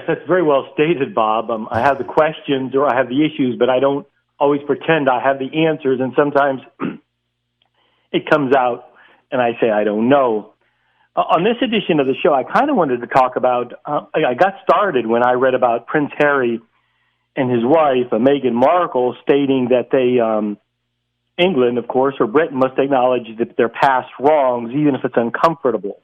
that's very well stated, Bob. I have the questions or I have the issues, but I don't always pretend I have the answers. And sometimes it comes out and I say, I don't know. On this edition of the show, I kind of wanted to talk about, I got started when I read about Prince Harry and his wife, Meghan Markle, stating that they, England, of course, or Britain must acknowledge that their past wrongs, even if it's uncomfortable.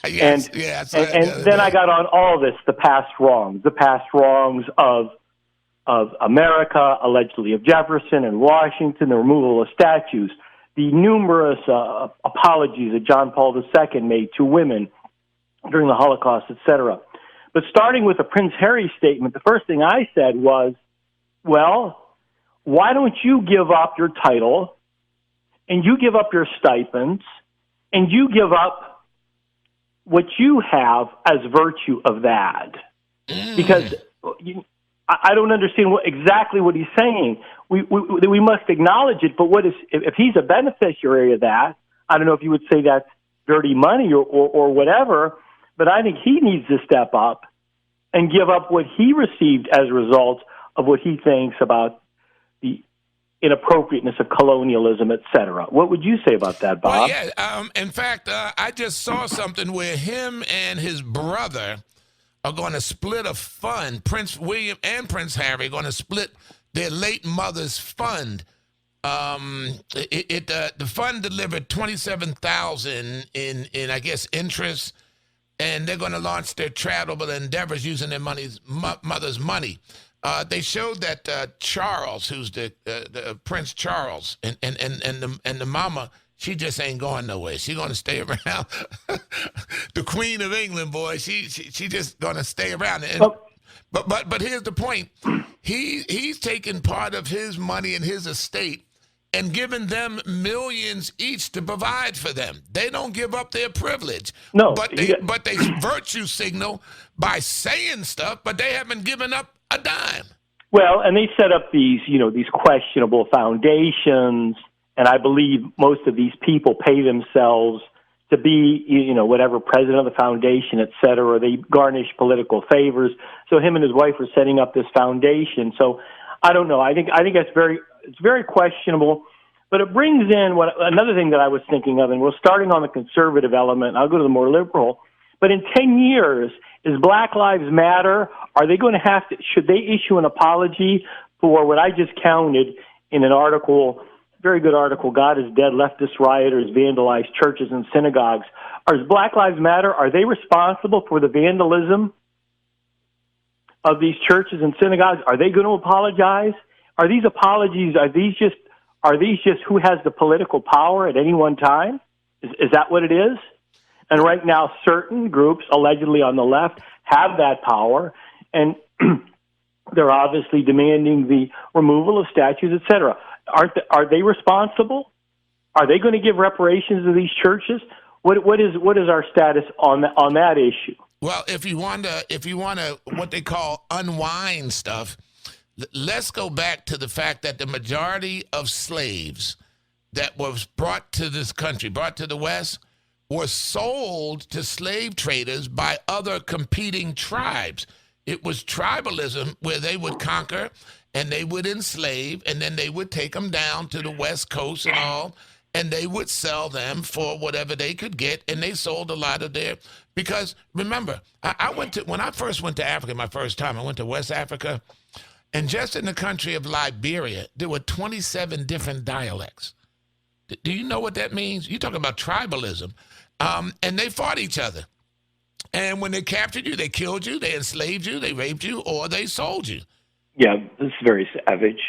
Yes, and then I got on all this, the past wrongs of America, allegedly of Jefferson and Washington, the removal of statues, the numerous apologies that John Paul II made to women during the Holocaust, etc. But starting with the Prince Harry statement, the first thing I said was, well, why don't you give up your title and you give up your stipends and you give up what you have as virtue of that? Because I don't understand exactly what he's saying. We must acknowledge it, but what is if he's a beneficiary of that? I don't know if you would say that's dirty money or whatever, but I think he needs to step up and give up what he received as a result of what he thinks about the inappropriateness of colonialism, et cetera. What would you say about that, Bob? Well, yeah. In fact, I just saw something where him and his brother are going to split a fund. Prince William and Prince Harry are going to split their late mother's fund. The fund delivered $27,000 in I guess interest, and they're going to launch their charitable endeavors using their mother's money. They showed that Charles, who's the Prince Charles, and the mama, she just ain't going nowhere. She's going to stay around. The Queen of England, boy, she just going to stay around. And, but here's the point: he's taking part of his money and his estate and giving them millions each to provide for them. They don't give up their privilege. No, but they virtue signal by saying stuff, but they haven't given up a dime. Well, and they set up these questionable foundations, and I believe most of these people pay themselves to be, whatever, president of the foundation, et cetera, or they garnish political favors. So him and his wife are setting up this foundation. So I don't know. I think it's very questionable. But it brings in another thing that I was thinking of, and we're starting on the conservative element. I'll go to the more liberal. But in 10 years, is Black Lives Matter? Are they going to should they issue an apology for what I just counted in an article, very good article, God is Dead, Leftist Rioters Vandalize Churches and Synagogues. Is Black Lives Matter, are they responsible for the vandalism of these churches and synagogues? Are they going to apologize? Are these apologies, are these just who has the political power at any one time? Is that what it is? And right now, certain groups, allegedly on the left, have that power, and they're obviously demanding the removal of statues, et cetera. Are they responsible? Are they going to give reparations to these churches? What is our status on that issue? Well, if you want to what they call unwind stuff, let's go back to the fact that the majority of slaves that was brought to this country, brought to the West, were sold to slave traders by other competing tribes. It was tribalism where they would conquer and they would enslave, and then they would take them down to the West Coast and all, and they would sell them for whatever they could get, and they sold a lot of their, because remember, when I first went to Africa my first time, I went to West Africa, and just in the country of Liberia, there were 27 different dialects. Do you know what that means? You talk about tribalism. And they fought each other. And when they captured you, they killed you, they enslaved you, they raped you, or they sold you. Yeah, this is very savage.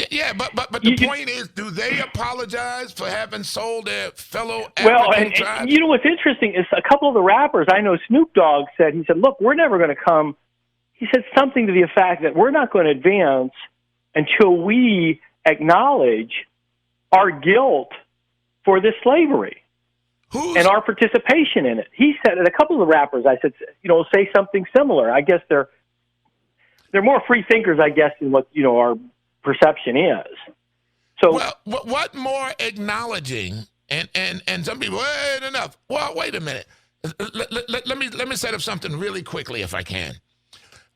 Yeah, but the point is, do they apologize for having sold their fellow African tribes? And you know what's interesting is a couple of the rappers, I know Snoop Dogg said, look, we're never going to come. He said something to the effect that we're not going to advance until we acknowledge our guilt for this slavery. And our participation in it. He said, and a couple of the rappers, I said, say something similar. I guess they're more free thinkers, I guess, than what, our perception is. So, well, what more acknowledging? And some people, wait, enough. Well, wait a minute. Let me set up something really quickly, if I can.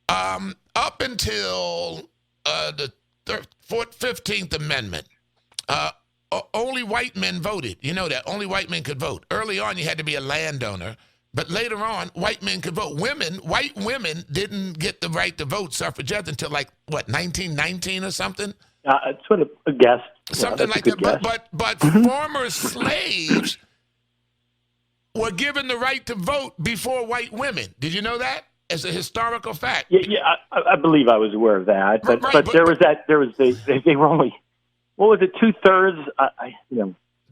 Up until the 15th Amendment, only white men voted. You know that. Only white men could vote. Early on, you had to be a landowner. But later on, white men could vote. White women didn't get the right to vote, suffragettes, until 1919 or something? It's sort of a guess. Something like that. But former slaves were given the right to vote before white women. Did you know that? As a historical fact. Yeah, I believe I was aware of that. But they were only, what was it, 2/3?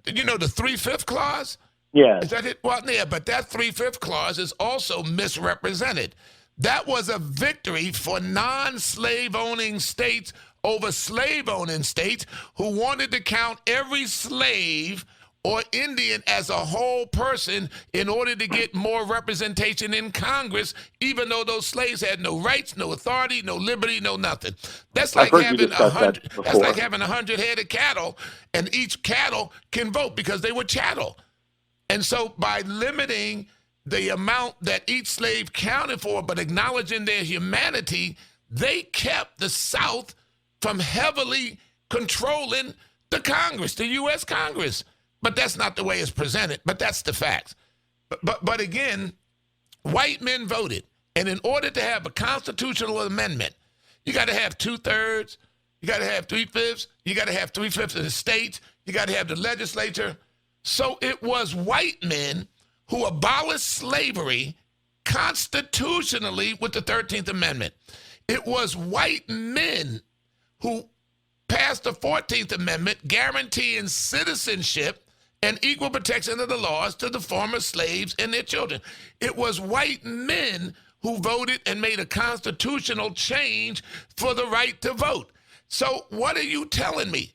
You know the 3/5 clause? Yeah. Is that it? Well, yeah, but that 3/5 clause is also misrepresented. That was a victory for non-slave owning states over slave owning states who wanted to count every slave or Indian as a whole person in order to get more representation in Congress, even though those slaves had no rights, no authority, no liberty, no nothing. That's like having 100. That's like having 100 head of cattle, and each cattle can vote because they were chattel. And so by limiting the amount that each slave counted for, but acknowledging their humanity, they kept the South from heavily controlling the Congress, the U.S. Congress. But that's not the way it's presented, but that's the facts. But again, white men voted. And in order to have a constitutional amendment, you got to have 2/3, you got to have 3/5, you got to have 3/5 of the states, you got to have the legislature. So it was white men who abolished slavery constitutionally with the 13th Amendment. It was white men who passed the 14th Amendment guaranteeing citizenship and equal protection of the laws to the former slaves and their children. It was white men who voted and made a constitutional change for the right to vote. So what are you telling me?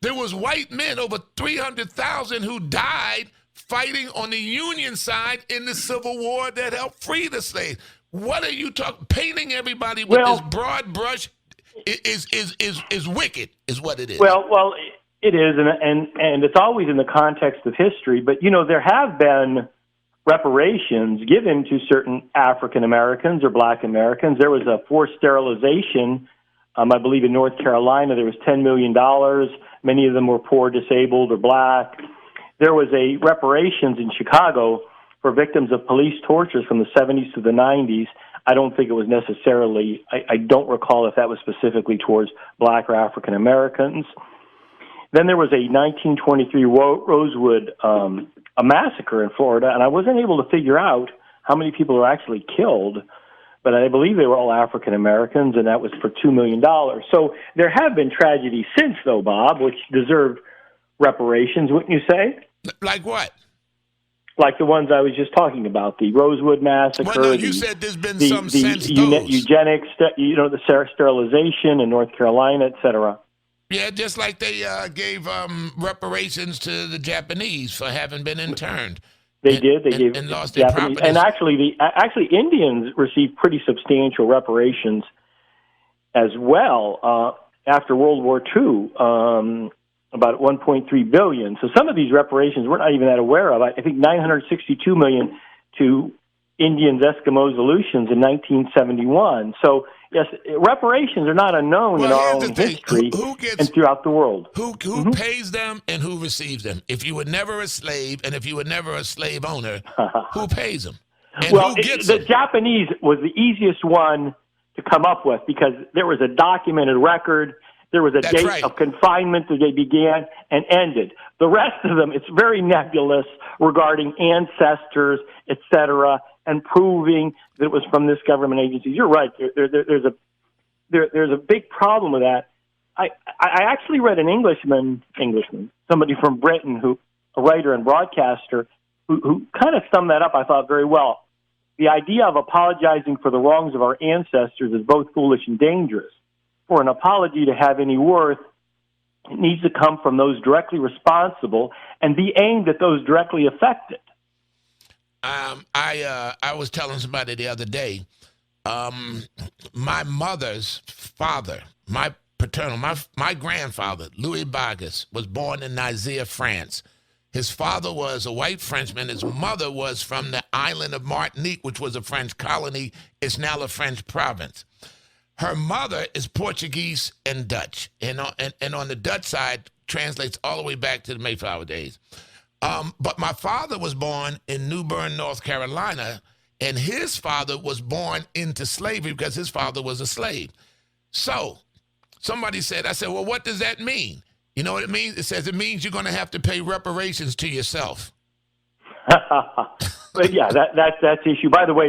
There was white men, over 300,000, who died fighting on the Union side in the Civil War that helped free the slaves. What are you talking? Painting everybody with this broad brush is wicked, is what it is. Well, it is, and it's always in the context of history. But there have been reparations given to certain African Americans or Black Americans. There was a forced sterilization. I believe in North Carolina there was $10 million. Many of them were poor, disabled, or Black. There was a reparations in Chicago for victims of police tortures from the 70s to the 90s. I don't think it was necessarily, I don't recall if that was specifically towards Black or African Americans. Then there was a 1923 Rosewood a massacre in Florida, and I wasn't able to figure out how many people were actually killed, but I believe they were all African Americans, and that was for $2 million. So there have been tragedies since, though, Bob, which deserved reparations, wouldn't you say? Like what? Like the ones I was just talking about, the Rosewood Massacre. Well, no, you said there's been some since those. Eugenics, the sterilization in North Carolina, et cetera. Yeah, just like they gave reparations to the Japanese for having been interned. They did. They gave and lost their Japanese, properties. and actually Indians received pretty substantial reparations as well after World War II, about $1.3 billion. So some of these reparations we're not even that aware of. I think $962 million to Indians, Eskimos, Aleutians in 1971. So yes, reparations are not unknown in our own history and throughout the world. Who pays them and who receives them? If you were never a slave and if you were never a slave owner, who pays them? And who gets the them? Japanese was the easiest one to come up with because there was a documented record. There was a date of confinement that they began and ended. The rest of them, it's very nebulous regarding ancestors, et cetera, and proving that it was from this government agency. You're right. There's a big problem with that. I actually read an Englishman, somebody from Britain, a writer and broadcaster, who kind of summed that up, I thought, very well. The idea of apologizing for the wrongs of our ancestors is both foolish and dangerous. For an apology to have any worth, it needs to come from those directly responsible and be aimed at those directly affected. I was telling somebody the other day, my mother's father, my paternal, my grandfather, Louis Bargas, was born in Nicaise, France. His father was a white Frenchman. His mother was from the island of Martinique, which was a French colony. It's now a French province. Her mother is Portuguese and Dutch, and on the Dutch side translates all the way back to the Mayflower days. But my father was born in New Bern, North Carolina, and his father was born into slavery because his father was a slave. So somebody said, I said, well, what does that mean? You know what it means? It says it means you're going to have to pay reparations to yourself. But yeah, that's the issue. By the way,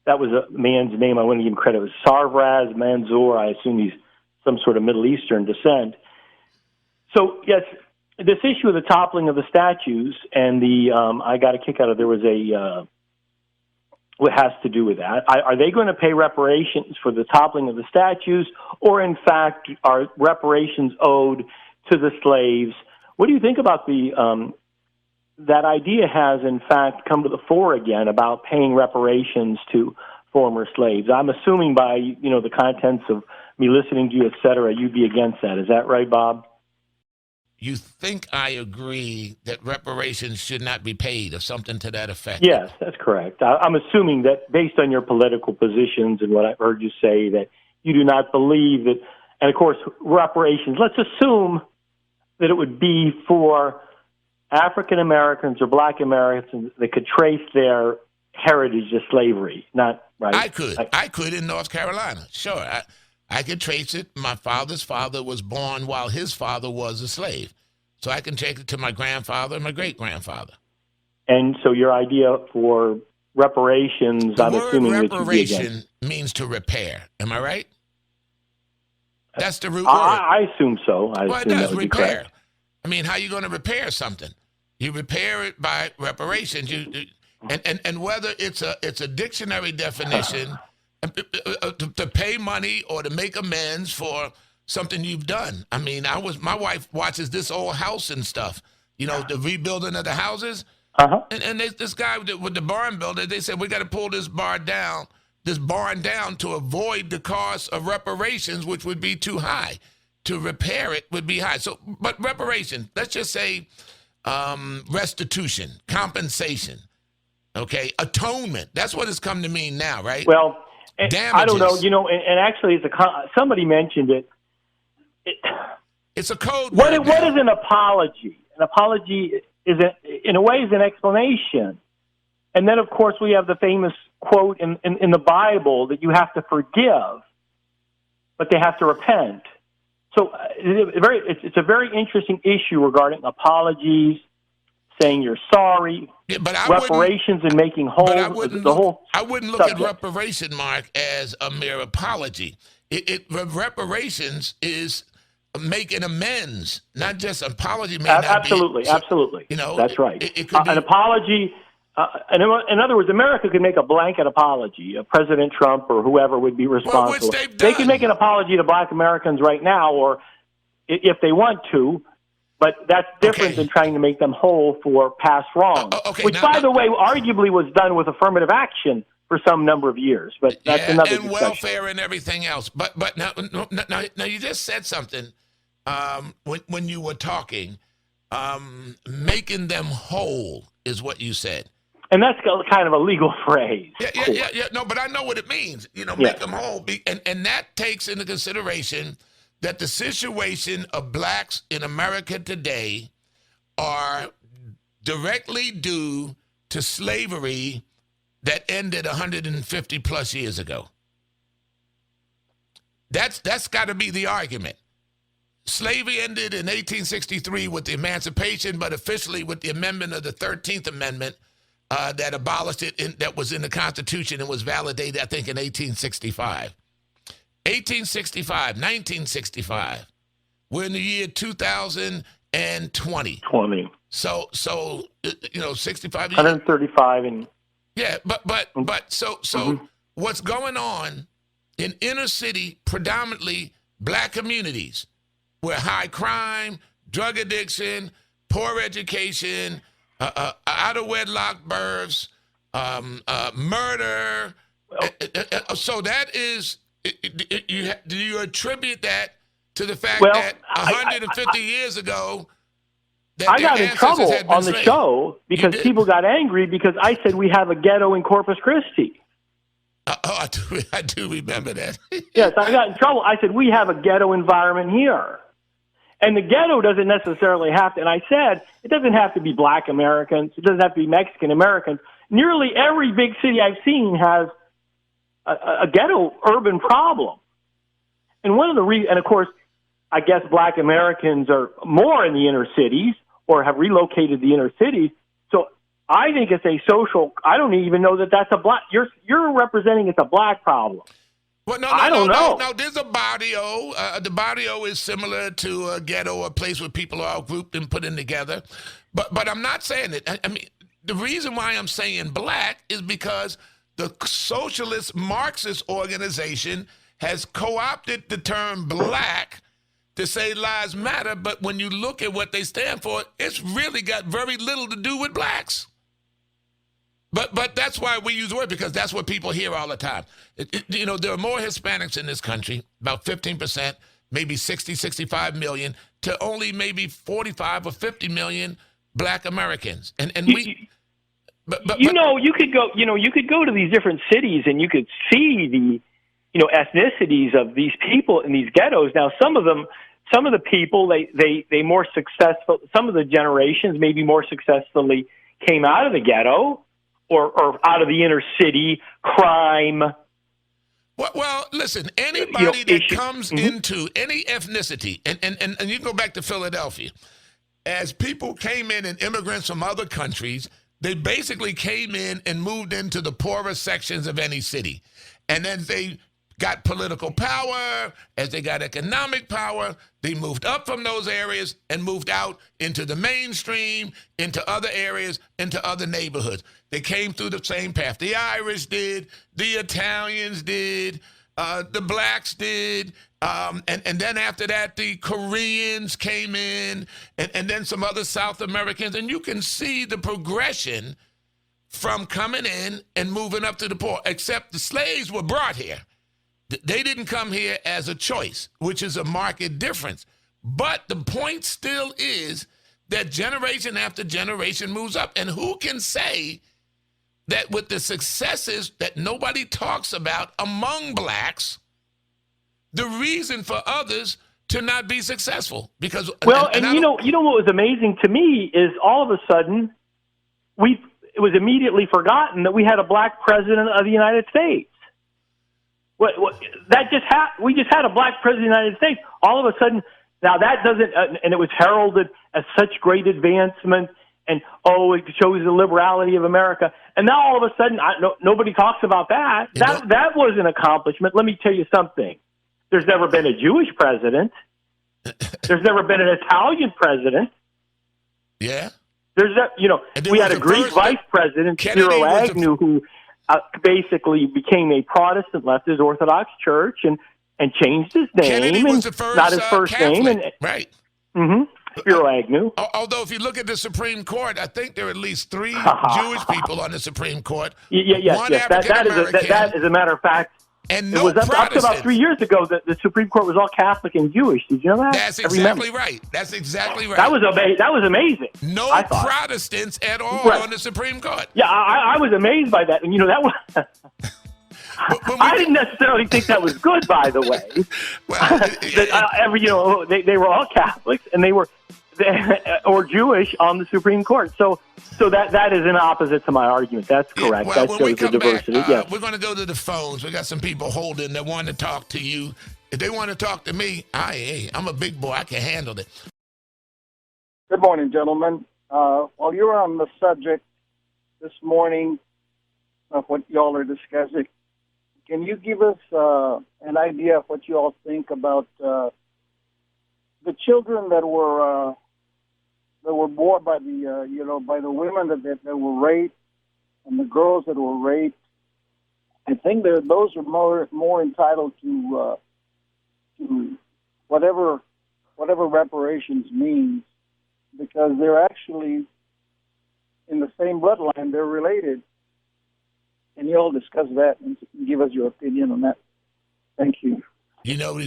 that was a man's name. I want to give him credit. It was Sarvraz Manzoor. I assume he's some sort of Middle Eastern descent. So yes, this issue of the toppling of the statues and I got a kick out of, there was what has to do with that. Are they going to pay reparations for the toppling of the statues, or in fact are reparations owed to the slaves? What do you think about that idea has in fact come to the fore again about paying reparations to former slaves? I'm assuming by, the contents of me listening to you, et cetera, you'd be against that. Is that right, Bob? You think I agree that reparations should not be paid or something to that effect? Yes, that's correct. I'm assuming that based on your political positions and what I've heard you say, that you do not believe that, and of course, reparations, let's assume that it would be for African Americans or Black Americans that could trace their heritage to slavery, not right? I could in North Carolina. Sure. I could trace it. My father's father was born while his father was a slave. So I can trace it to my grandfather and my great-grandfather. And so your idea for reparations, I'm assuming that reparation means to repair. Am I right? That's the root word. I assume so. Well, it does, repair. I mean, how are you going to repair something? You repair it by reparations. And whether it's a dictionary definition to pay money or to make amends for something you've done. I mean, my wife watches This Old House and stuff, the rebuilding of the houses. Uh-huh. And this guy with the barn builder, they said, we got to pull this barn down to avoid the cost of reparations, which would be too high. To repair it would be high. So, but reparations, let's just say restitution, compensation, okay, atonement. That's what it's come to mean now, right? Well, damages. I don't know, and actually, somebody mentioned it. It's a code word. What is an apology? An apology in a way, is an explanation. And then, of course, we have the famous quote in the Bible that you have to forgive, but they have to repent. So it's a very interesting issue regarding apologies, saying you're sorry, reparations, and making whole I wouldn't look subject. at reparation, Mark, as a mere apology. Reparations is making amends, not just apology. Absolutely. That's right. It could be an apology. In other words, America could make a blanket apology. President Trump or whoever would be responsible. They can make an apology to Black Americans right now, or if they want to, but that's different than trying to make them whole for past wrongs, which, by the way, arguably was done with affirmative action for some number of years. But that's another discussion. And welfare and everything else. But now you just said something when you were talking. Making them whole is what you said. And that's kind of a legal phrase. Yeah. No, but I know what it means. Make them whole. And that takes into consideration that the situation of blacks in America today are directly due to slavery that ended 150 plus years ago. That's got to be the argument. Slavery ended in 1863 with the Emancipation, but officially with the amendment of the 13th Amendment that abolished it, that was in the Constitution and was validated, I think, in 1865. 1965. We're in the year 2020. So 65 years. 135 and what's going on in inner city, predominantly black communities, where high crime, drug addiction, poor education, out of wedlock births, murder. So that is, do you attribute that to the fact that 150 years ago, that I their got in ancestors trouble had been on the slaves. show because did? people got angry because I said we have a ghetto in Corpus Christi. I do remember that. Yes, I got in trouble. I said we have a ghetto environment here. And the ghetto doesn't necessarily have to, and I said, it doesn't have to be black Americans. It doesn't have to be Mexican Americans. Nearly every big city I've seen has a ghetto urban problem. And one of the and of course, I guess black Americans are more in the inner cities or have relocated the inner cities. So I think it's a social, I don't even know that that's a black, you're representing it's a black problem. Well, I don't know. No, there's a barrio. The barrio is similar to a ghetto, a place where people are all grouped and put in together. But I'm not saying it. I mean, the reason why I'm saying black is because the socialist Marxist organization has co-opted the term black to say lives matter. But when you look at what they stand for, it's really got very little to do with blacks. But that's why we use the word, because that's what people hear all the time. There are more Hispanics in this country, about 15%, maybe 60, 65 million, to only maybe 45 or 50 million black Americans. And we... you could go to these different cities and you could see the, ethnicities of these people in these ghettos. Now, some of the people, they more successful, some of the generations maybe more successfully came out of the ghetto or out of the inner city crime. Well, listen, anybody that comes into any ethnicity, and you go back to Philadelphia, as people came in and immigrants from other countries, they basically came in and moved into the poorer sections of any city. And then they got political power, as they got economic power, they moved up from those areas and moved out into the mainstream, into other areas, into other neighborhoods. They came through the same path. The Irish did, the Italians did, the blacks did, and then after that, the Koreans came in, and then some other South Americans, and you can see the progression from coming in and moving up to the poor, except the slaves were brought here. They didn't come here as a choice, which is a marked difference. But the point still is that generation after generation moves up. And who can say that with the successes that nobody talks about among blacks, the reason for others to not be successful? Because you know what was amazing to me is all of a sudden it was immediately forgotten that we had a black president of the United States. We just had a black president of the United States. All of a sudden, now that doesn't, and it was heralded as such great advancement, and it shows the liberality of America. And now all of a sudden, nobody talks about that. That was an accomplishment. Let me tell you something. There's never been a Jewish president. There's never been an Italian president. Yeah. We had a Greek vice president, Spiro Agnew, who basically became a Protestant leftist Orthodox church and changed his name. Kennedy was the first, not his first Catholic, name. Right. Spiro Agnew. Although if you look at the Supreme Court, I think there are at least 3 Jewish people on the Supreme Court. Yes. That is a matter of fact. And it was up to about 3 years ago that the Supreme Court was all Catholic and Jewish. Did you know that? That's exactly right. That's exactly right. That was amazing. No Protestants at all on the Supreme Court. Yeah, I was amazed by that. And that was. I didn't necessarily think that was good, by the way. They were all Catholics and they were or Jewish on the Supreme Court. So that is an opposite to my argument. That's correct. That shows the diversity. Yes. We're going to go to the phones. We got some people holding that want to talk to you. If they want to talk to me, I'm a big boy. I can handle it. Good morning, gentlemen. While you're on the subject this morning of what y'all are discussing, can you give us an idea of what you all think about the children that were born by by the women that were raped and the girls that were raped? I think those are more entitled to whatever reparations means, because they're actually in the same bloodline. They're related. Can you all discuss that and give us your opinion on that? Thank you. Go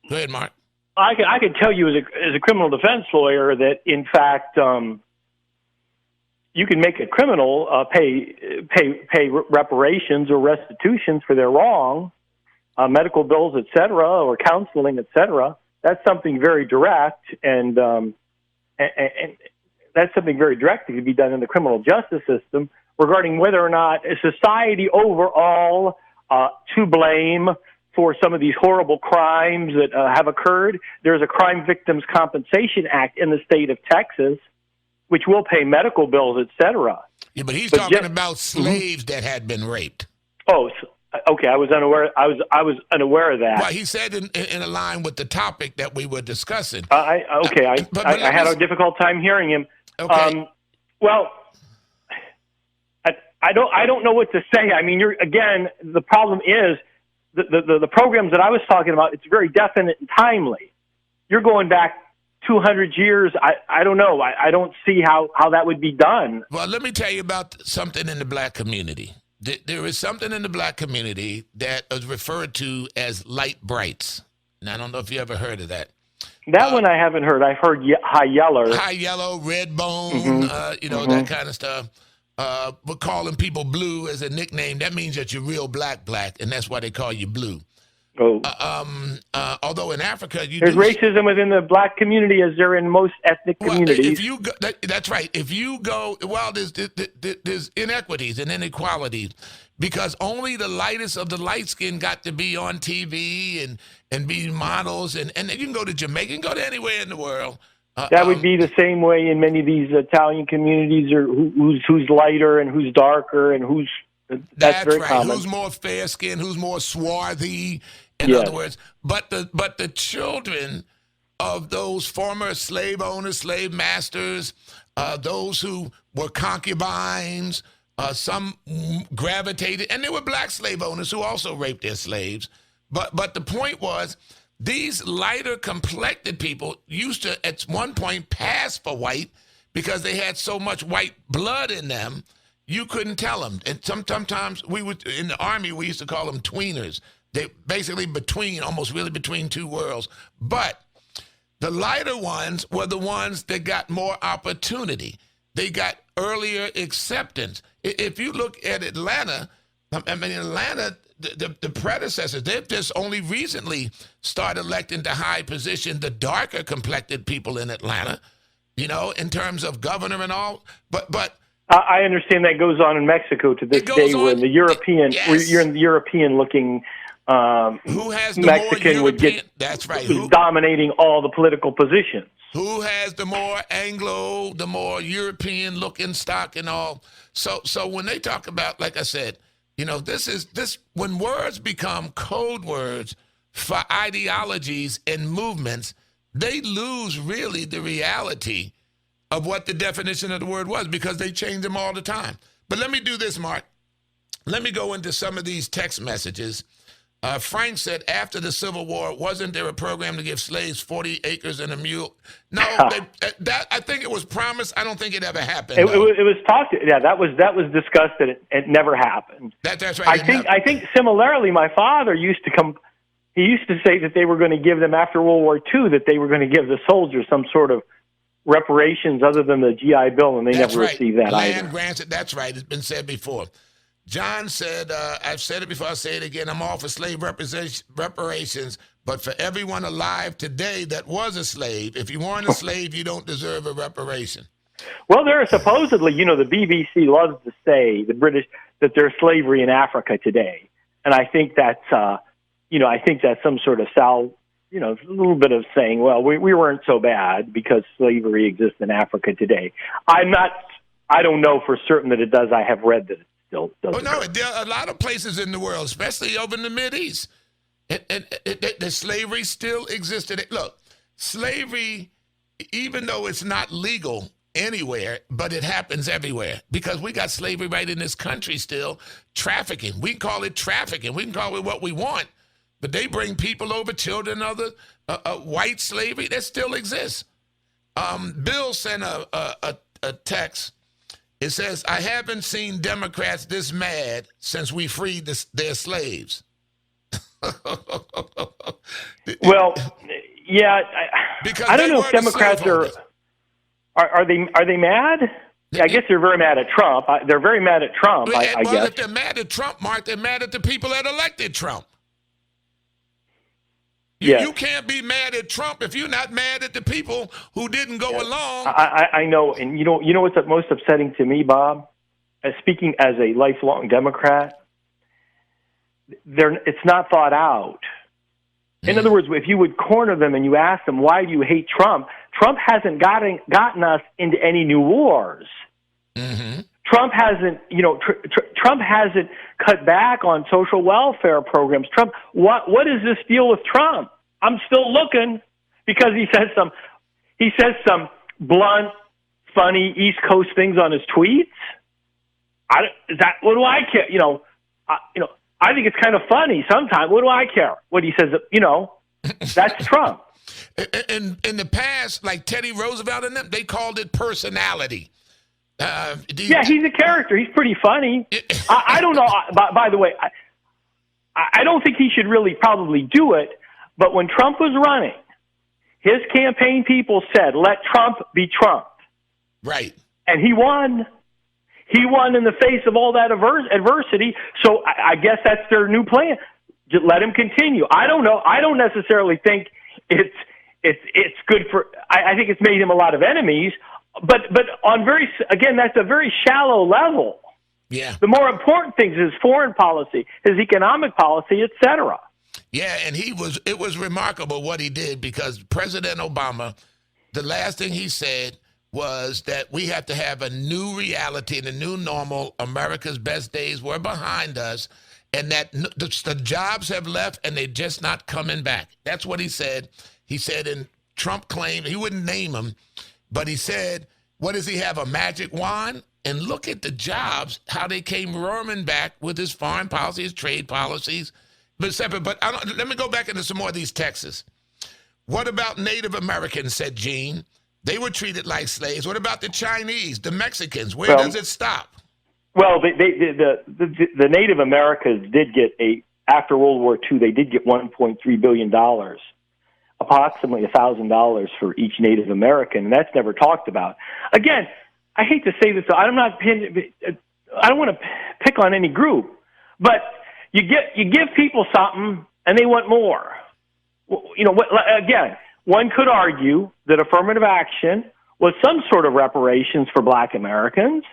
ahead, Mark. I could tell you as a criminal defense lawyer that, in fact, you can make a criminal pay reparations or restitutions for their wrong, medical bills, et cetera, or counseling, et cetera. That's something very direct, and that's something very direct that can be done in the criminal justice system regarding whether or not a society overall to blame for some of these horrible crimes that have occurred. There's a Crime Victims Compensation Act in the state of Texas, which will pay medical bills, et cetera. Yeah, but he's talking about slaves that had been raped. Oh, okay. I was unaware. I was unaware of that. Well, he said in line with the topic that we were discussing. I had a difficult time hearing him. Okay. Well, I don't know what to say. I mean, the problem is the programs that I was talking about. It's very definite and timely. You're going back 200 years. I don't know. I don't see how that would be done. Well, let me tell you about something in the black community. There is something in the black community that is referred to as light brights. And I don't know if you ever heard of that. That one I haven't heard. I've heard high yellow. High yellow, red bone, that kind of stuff. We're calling people blue as a nickname. That means that you're real black, and that's why they call you blue. Oh. Although in Africa, there's racism within the black community as there in most ethnic communities. If you go, that's right. If you go, there's inequities and inequalities because only the lightest of the light skin got to be on TV and be models. And you can go to Jamaica, you can go to anywhere in the world. That would be the same way in many of these Italian communities, or who's lighter and who's darker and who's. That's very right. common. Who's more fair skinned? Who's more swarthy? In other words, but the children of those former slave owners, slave masters, those who were concubines, some gravitated, and there were black slave owners who also raped their slaves. But the point was, these lighter complected people used to at one point pass for white because they had so much white blood in them. You couldn't tell them. And sometimes we would, in the Army, we used to call them tweeners. They basically almost really between two worlds. But the lighter ones were the ones that got more opportunity. They got earlier acceptance. If you look at Atlanta, Atlanta, the predecessors, they've just only recently started electing to high position the darker complected people in Atlanta, in terms of governor and all. But I understand that goes on in Mexico to this day, where the European, where you're in the European-looking who has the Mexican more would get. That's right. Who's dominating all the political positions? Who has the more Anglo, the more European-looking stock and all? So when they talk about, like I said, this when words become code words for ideologies and movements, they lose really the reality of what the definition of the word was because they change them all the time. But let me do this, Mark. Let me go into some of these text messages. Frank said, after the Civil War, wasn't there a program to give slaves 40 acres and a mule? No, I think it was promised. I don't think it ever happened. It was talked. Yeah, that was discussed. That it never happened. That's right. I think similarly, my father used to come. He used to say that they were going to give them after World War II, that they were going to give the soldiers some sort of reparations other than the GI Bill, and they never received that either. Land grants. That's right. It's been said before. John said, I've said it before, I'll say it again, I'm all for slave reparations, but for everyone alive today that was a slave, if you weren't a slave, you don't deserve a reparation. Well, there are supposedly, the BBC loves to say, the British, that there's slavery in Africa today. And I think that's, some sort of a little bit of saying, well, we weren't so bad because slavery exists in Africa today. I don't know for certain that it does. I have read that it still does. Oh, no, there are a lot of places in the world, especially over in the Mideast, and the slavery still existed. Look, slavery, even though it's not legal anywhere, but it happens everywhere because we got slavery right in this country still. Trafficking. We can call it trafficking. We can call it what we want. But they bring people over, children, other white slavery that still exists. Bill sent a text. It says, I haven't seen Democrats this mad since we freed their slaves. Well, Yeah, Because I don't they know were if the Democrats slaveholders. are they mad? Yeah, I guess they're very mad at Trump. They're very mad at Trump. I Well, guess. if they're mad at Trump, Mark, they're mad at the people that elected Trump. Yes. You can't be mad at Trump if you're not mad at the people who didn't go along. I know, and you know what's most upsetting to me, Bob? As speaking as a lifelong Democrat, it's not thought out. In other words, if you would corner them and you ask them, why do you hate Trump? Trump hasn't gotten us into any new wars. Mm-hmm. Trump hasn't, Trump hasn't cut back on social welfare programs. Trump, what is this deal with Trump? I'm still looking because he says some blunt, funny East Coast things on his tweets. What do I care? I think it's kind of funny sometimes. What do I care? What he says, that's Trump. In the past, like Teddy Roosevelt and them, they called it personality. Yeah, he's a character. He's pretty funny. I don't know. By the way, I don't think he should really probably do it. But when Trump was running, his campaign people said, let Trump be Trump. Right. And he won. He won in the face of all that adversity. So I guess that's their new plan. Just let him continue. I don't know. I don't necessarily think it's good for. I think it's made him a lot of enemies. But on that's a very shallow level. Yeah. The more important things is foreign policy, his economic policy, et cetera. Yeah, and it was remarkable what he did because President Obama, the last thing he said was that we have to have a new reality and a new normal. America's best days were behind us, and that the jobs have left and they're just not coming back. That's what he said. He said, and Trump claimed, he wouldn't name them, but he said, what does he have, a magic wand? And look at the jobs, how they came roaring back with his foreign policy, his trade policies. But let me go back into some more of these texts. What about Native Americans, said Gene? They were treated like slaves. What about the Chinese, the Mexicans? Where does it stop? Well, the Native Americans did get after World War II, they did get $1.3 billion, approximately $1,000 for each Native American, and that's never talked about. Again, I hate to say this, I don't want to pick on any group, but you give people something and they want more. Again, one could argue that affirmative action was some sort of reparations for Black Americans,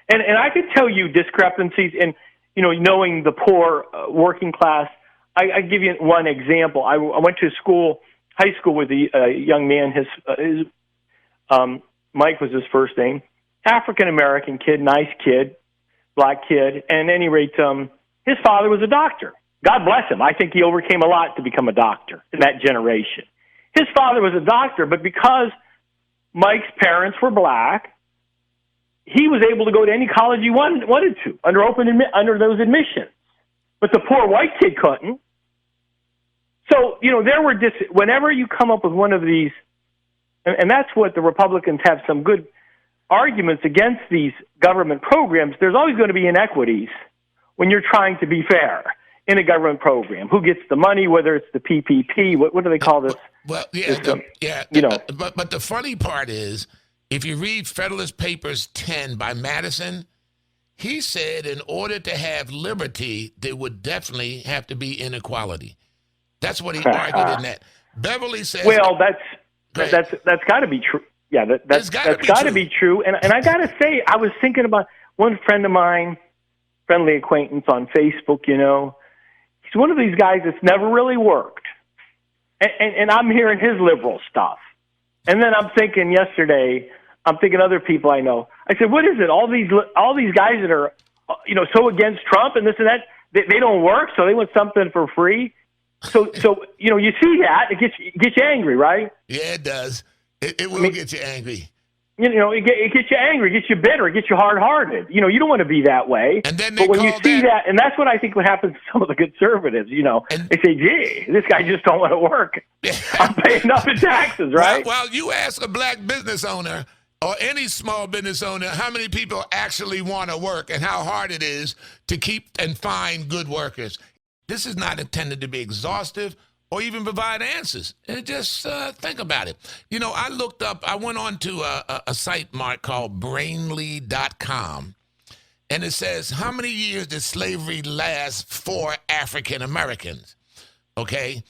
and I could tell you discrepancies in knowing the poor working class. I give you one example. I went to high school with a young man. His Mike was his first name. African American kid, nice kid, Black kid. And at any rate, his father was a doctor. God bless him. I think he overcame a lot to become a doctor in that generation. His father was a doctor, but because Mike's parents were Black, he was able to go to any college he wanted to under those admissions. But the poor white kid couldn't. So, there were whenever you come up with one of these, and that's what the Republicans have some good arguments against these government programs, there's always going to be inequities when you're trying to be fair in a government program. Who gets the money, whether it's the PPP, what do they call this? Well, yeah, But the funny part is, if you read Federalist Papers 10 by Madison, he said in order to have liberty, there would definitely have to be inequality. That's what he argued in that. Beverly says, well, that's got to be true. Yeah, that's got to be true. And I got to say, I was thinking about one friend of mine, friendly acquaintance on Facebook, he's one of these guys that's never really worked. And I'm hearing his liberal stuff. And then I'm thinking other people I know. I said, what is it? All these guys that are, so against Trump and this and that, they don't work, so they want something for free. So you see that, it gets you angry, right? Yeah, it does. It will get you angry. It gets you angry, it gets you bitter, it gets you hard-hearted. You don't want to be that way. And then but when you see that, and that's what I think what happens to some of the conservatives, and they say, gee, this guy just don't want to work. I'm paying enough in taxes, right? Well, you ask a Black business owner or any small business owner how many people actually want to work and how hard it is to keep and find good workers. This is not intended to be exhaustive or even provide answers. And just think about it. You know, I went on to a site, Mark, called Brainly.com, and it says, how many years did slavery last for African Americans? Okay.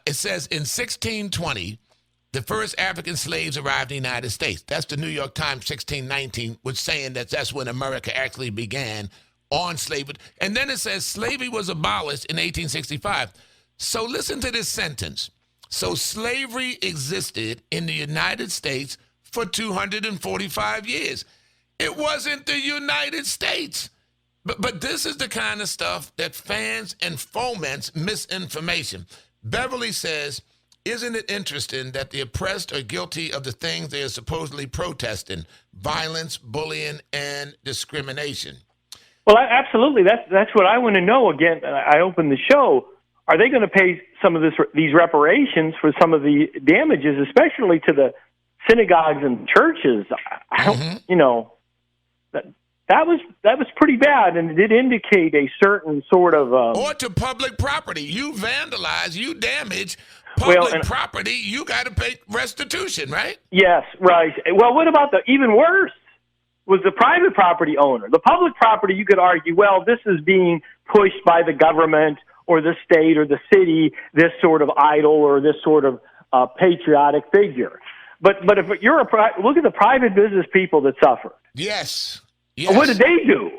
It says in 1620, the first African slaves arrived in the United States. That's the New York Times 1619, which saying that that's when America actually began on slavery. And then it says slavery was abolished in 1865. So listen to this sentence. So slavery existed in the United States for 245 years. It wasn't the United States. But this is the kind of stuff that fans and foments misinformation. Beverly says, isn't it interesting that the oppressed are guilty of the things they are supposedly protesting, violence, bullying, and discrimination? Well, absolutely. That's what I want to know. Again, I opened the show. Are they going to pay some of these reparations for some of the damages, especially to the synagogues and churches? I don't, you know, that was pretty bad, and it did indicate a certain sort of or to public property. You vandalize, you damage public property. You got to pay restitution, right? Yes, right. Well, what about the even worse? Was the private property owner. The public property, you could argue, well, this is being pushed by the government or the state or the city, this sort of idol or this sort of patriotic figure. But if you're look at the private business people that suffered. Yes. What did they do?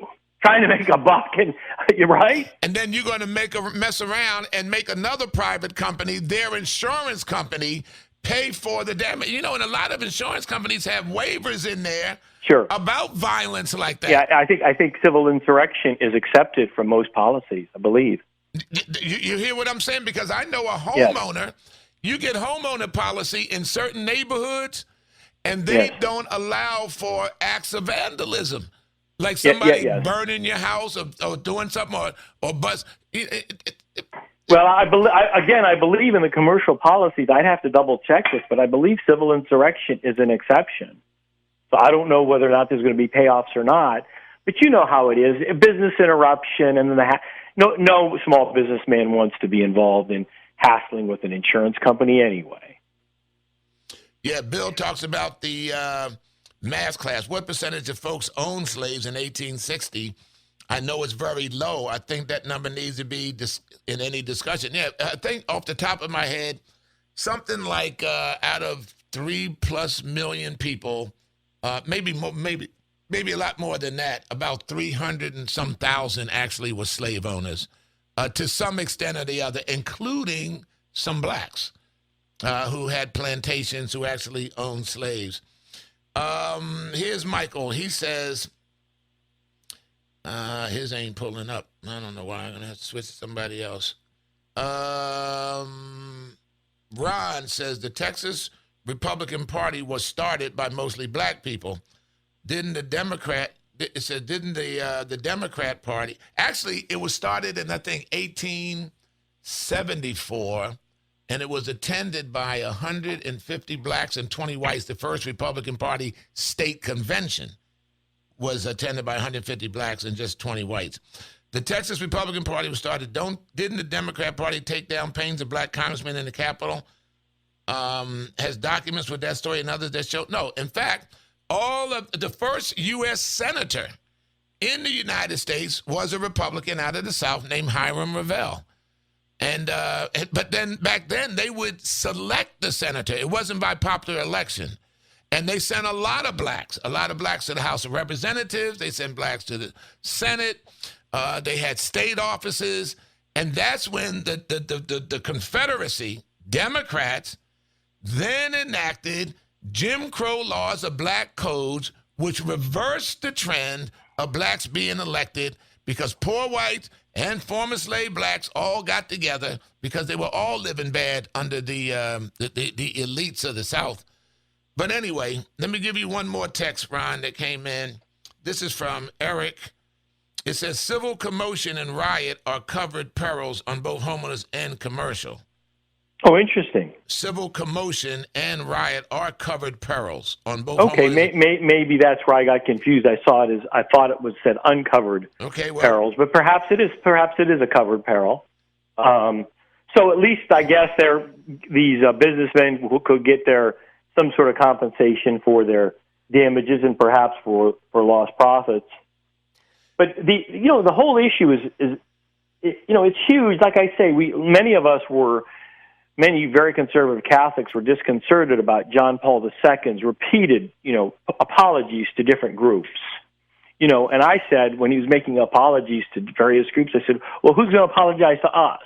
Trying to make a buck, and you're right. And then you're going to mess around and make another private company, their insurance company, pay for the damage. You know, and a lot of insurance companies have waivers in there. Sure. About violence like that. Yeah, I think civil insurrection is accepted from most policies, I believe. You hear what I'm saying? Because I know a homeowner, you get homeowner policy in certain neighborhoods, and they don't allow for acts of vandalism. Like somebody burning your house or doing something or bust. Well, I believe in the commercial policies. I'd have to double check this, but I believe civil insurrection is an exception. So I don't know whether or not there's going to be payoffs or not. But you know how it is. Business interruption, and then no small businessman wants to be involved in hassling with an insurance company anyway. Yeah, Bill talks about the math class. What percentage of folks owned slaves in 1860? I know it's very low. I think that number needs to be in any discussion. Yeah, I think off the top of my head, something like out of 3+ million people, maybe a lot more than that, about 300 and some thousand actually were slave owners to some extent or the other, including some blacks who had plantations, who actually owned slaves. Here's Michael. He says, his ain't pulling up. I don't know why. I'm going to have to switch to somebody else. Ron says the Texas Republican Party was started by mostly black people. Didn't the Democrat Party, actually it was started in I think 1874, and it was attended by 150 blacks and 20 whites. The first Republican Party state convention was attended by 150 blacks and just 20 whites. The Texas Republican Party was started. Didn't the Democrat Party take down pains of black congressmen in the Capitol? Has documents with that story and others that show? No. In fact, all of the first U.S. senator in the United States was a Republican out of the South named Hiram Revell. And but then back then they would select the senator. It wasn't by popular election. And they sent a lot of blacks to the House of Representatives. They sent blacks to the Senate. They had state offices. And that's when the Confederacy, Democrats, then enacted Jim Crow laws of black codes, which reversed the trend of blacks being elected because poor whites and former slave blacks all got together because they were all living bad under the elites of the South. But anyway, let me give you one more text, Ron, that came in. This is from Eric. It says, civil commotion and riot are covered perils on both homeowners and commercial. Oh, interesting. Civil commotion and riot are covered perils on both. Okay, maybe that's where I got confused. I thought it was said uncovered perils, but perhaps it is a covered peril. So So at least I guess these businessmen who could get some sort of compensation for their damages and perhaps for lost profits. But the whole issue is it's huge. Like I say, many very conservative Catholics were disconcerted about John Paul II's repeated, apologies to different groups. And I said, when he was making apologies to various groups, I said, well, who's going to apologize to us?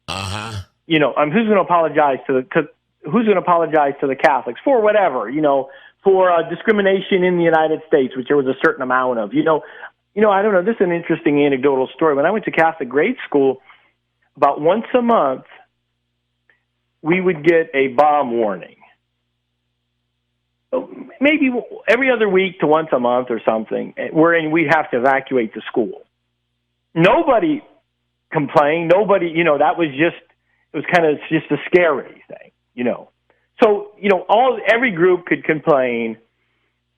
Uh-huh. Who's going to apologize to the Catholics for whatever, for discrimination in the United States, which there was a certain amount of, I don't know. This is an interesting anecdotal story. When I went to Catholic grade school, about once a month, we would get a bomb warning. Maybe every other week to once a month or something, wherein we'd have to evacuate the school. Nobody complained. Nobody, that was just a scary thing, So, every group could complain,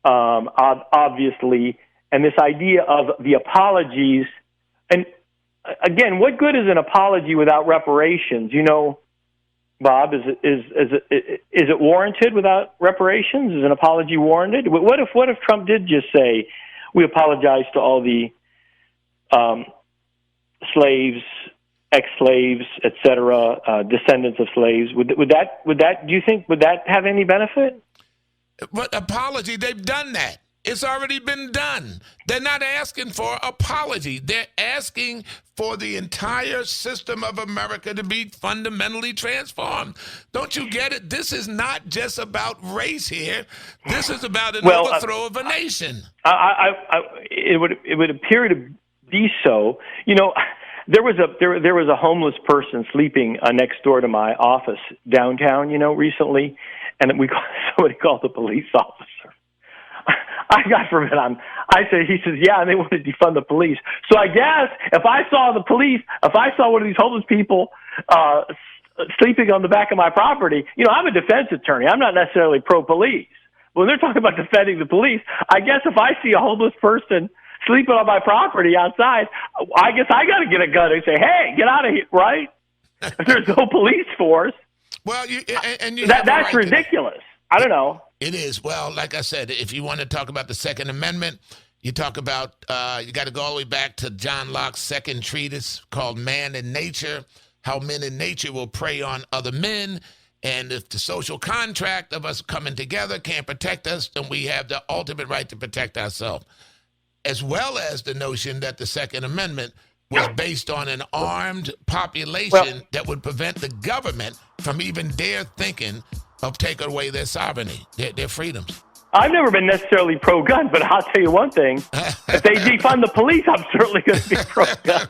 obviously, and this idea of the apologies. And again, what good is an apology without reparations? Bob, is it warranted without reparations? Is an apology warranted? What if Trump did just say, we apologize to all the slaves, ex-slaves, etc., descendants of slaves? Would that? Do you think would that have any benefit? But apology, they've done that. It's already been done. They're not asking for apology. They're asking for the entire system of America to be fundamentally transformed. Don't you get it? This is not just about race here. This is about an overthrow of a nation. It would appear to be so. There was a homeless person sleeping next door to my office downtown, recently, and somebody called the police officer. I got from it. He says, yeah, and they want to defund the police. So I guess if I saw one of these homeless people sleeping on the back of my property, I'm a defense attorney. I'm not necessarily pro-police. When they're talking about defending the police, I guess if I see a homeless person sleeping on my property outside, I guess I got to get a gun and say, hey, get out of here, right? If there's no police force. Well, that's ridiculous. I don't know. It is. Well, like I said, if you want to talk about the Second Amendment, you talk about, you got to go all the way back to John Locke's second treatise called Man and Nature, how men in nature will prey on other men. And if the social contract of us coming together can't protect us, then we have the ultimate right to protect ourselves. As well as the notion that the Second Amendment was based on an armed population that would prevent the government from even dare thinking of taking away their sovereignty, their freedoms. I've never been necessarily pro-gun, but I'll tell you one thing. If they defund the police, I'm certainly going to be pro-gun.